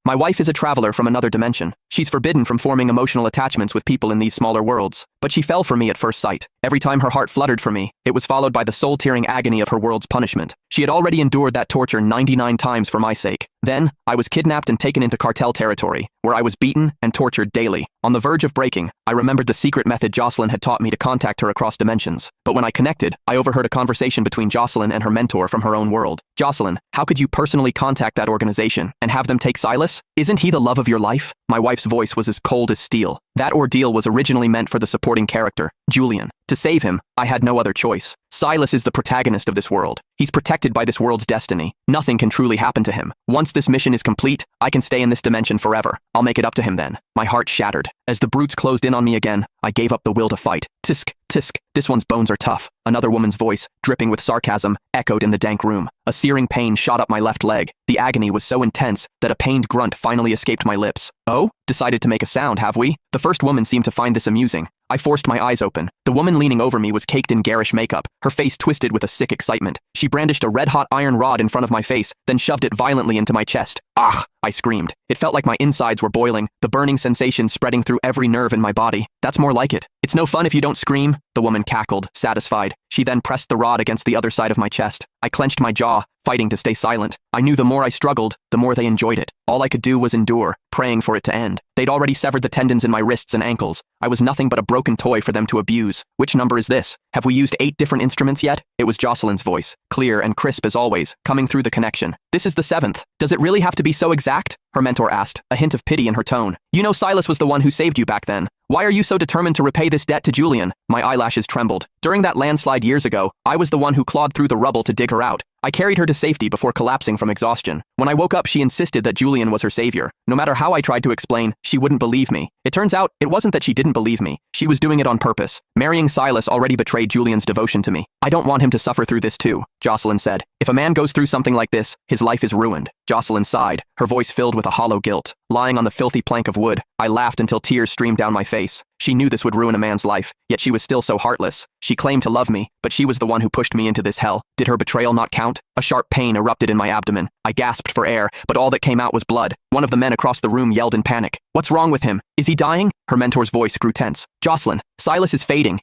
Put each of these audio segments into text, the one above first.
My wife is a traveler from another dimension. She's forbidden from forming emotional attachments with people in these smaller worlds. But she fell for me at first sight. Every time her heart fluttered for me, it was followed by the soul-tearing agony of her world's punishment. She had already endured that torture 99 times for my sake. Then, I was kidnapped and taken into cartel territory, where I was beaten and tortured daily. On the verge of breaking, I remembered the secret method Jocelyn had taught me to contact her across dimensions. But when I connected, I overheard a conversation between Jocelyn and her mentor from her own world. Jocelyn, how could you personally contact that organization and have them take Silas? Isn't he the love of your life? My wife's voice was as cold as steel. That ordeal was originally meant for the supporting character, Julian. To save him, I had no other choice. Silas is the protagonist of this world. He's protected by this world's destiny. Nothing can truly happen to him. Once this mission is complete, I can stay in this dimension forever. I'll make it up to him then. My heart shattered. As the brutes closed in on me again, I gave up the will to fight. Tisk, tisk, this one's bones are tough. Another woman's voice, dripping with sarcasm, echoed in the dank room. A searing pain shot up my left leg. The agony was so intense that a pained grunt finally escaped my lips. Oh? Decided to make a sound, have we? The first woman seemed to find this amusing. I forced my eyes open. The woman leaning over me was caked in garish makeup, her face twisted with a sick excitement. She brandished a red-hot iron rod in front of my face, then shoved it violently into my chest. Ah! I screamed. It felt like my insides were boiling, the burning sensation spreading through every nerve in my body. That's more like it. It's no fun if you don't scream, the woman cackled, satisfied. She then pressed the rod against the other side of my chest. I clenched my jaw, fighting to stay silent. I knew the more I struggled, the more they enjoyed it. All I could do was endure, praying for it to end. They'd already severed the tendons in my wrists and ankles. I was nothing but a broken toy for them to abuse. Which number is this? Have we used 8 different instruments yet? It was Jocelyn's voice, clear and crisp as always, coming through the connection. This is the 7th. Does it really have to be so exact? Her mentor asked, a hint of pity in her tone. You know Silas was the one who saved you back then. Why are you so determined to repay this debt to Julian? My eyelashes trembled. During that landslide years ago, I was the one who clawed through the rubble to dig her out. I carried her to safety before collapsing from exhaustion. When I woke up, she insisted that Julian was her savior. No matter how I tried to explain, she wouldn't believe me. It turns out, it wasn't that she didn't believe me. She was doing it on purpose. Marrying Silas already betrayed Julian's devotion to me. I don't want him to suffer through this too, Jocelyn said. If a man goes through something like this, his life is ruined. Jocelyn sighed, her voice filled with a hollow guilt. Lying on the filthy plank of wood, I laughed until tears streamed down my face. She knew this would ruin a man's life, yet she was still so heartless. She claimed to love me, but she was the one who pushed me into this hell. Did her betrayal not count? A sharp pain erupted in my abdomen. I gasped for air, but all that came out was blood. One of the men across the room yelled in panic. What's wrong with him? Is he dying? Her mentor's voice grew tense. Jocelyn, Silas is fading.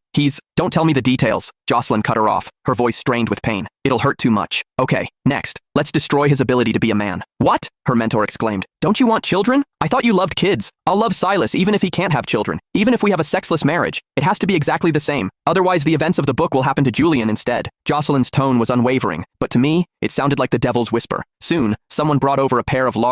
Don't tell me the details. Jocelyn cut her off, her voice strained with pain. It'll hurt too much. Okay, next. Let's destroy his ability to be a man. What? Her mentor exclaimed. Don't you want children? I thought you loved kids. I'll love Silas even if he can't have children. Even if we have a sexless marriage. It has to be exactly the same. Otherwise the events of the book will happen to Julian instead. Jocelyn's tone was unwavering, but to me, it sounded like the devil's whisper. Soon, someone brought over a pair of large